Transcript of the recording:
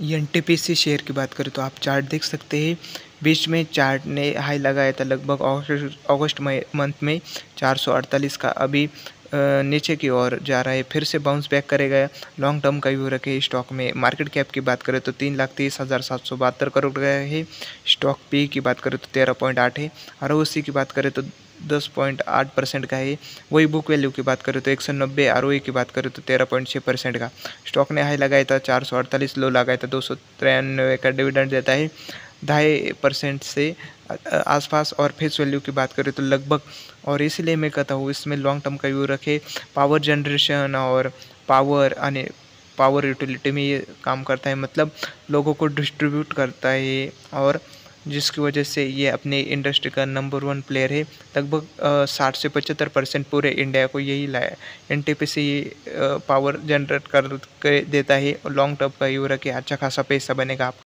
NTPC share की बात करें तो आप चार्ट देख सकते हैं। बीच में चार्ट ने हाई लगाया था लगभग अगस्त मंथ में 448 का। अभी नीचे की ओर जा रहा है, फिर से बाउंस बैक करेगा। लॉन्ग टर्म का व्यू रखे स्टॉक में। मार्केट कैप की बात करें तो 3,30,772 करोड़ का है। स्टॉक पी की बात करें तो 13.8 है। आरओसी की बात करें तो 10.8% का है। वही बुक वैल्यू की बात करें तो 190, आरओई की बात करें तो 13.6% का। स्टॉक ने हाई लगाया था 448, लो लगाया था 293 का। डिविडेंड देता है 2.5% से आसपास। और फेस वैल्यू की बात करें तो लगभग, और इसलिए मैं कहता हूँ इसमें लॉन्ग टर्म का व्यू रखे। पावर जनरेशन और पावर यूटिलिटी में ये काम करता है, मतलब लोगों को डिस्ट्रीब्यूट करता है, और जिसकी वजह से ये अपने इंडस्ट्री का नंबर 1 प्लेयर है। लगभग 60 से 75% पूरे इंडिया को यही लाया। एनटीपीसी पावर जनरेट कर देता है और लॉन्ग टर्म का व्यू रखे अच्छा खासा पैसा बनेगा आपका।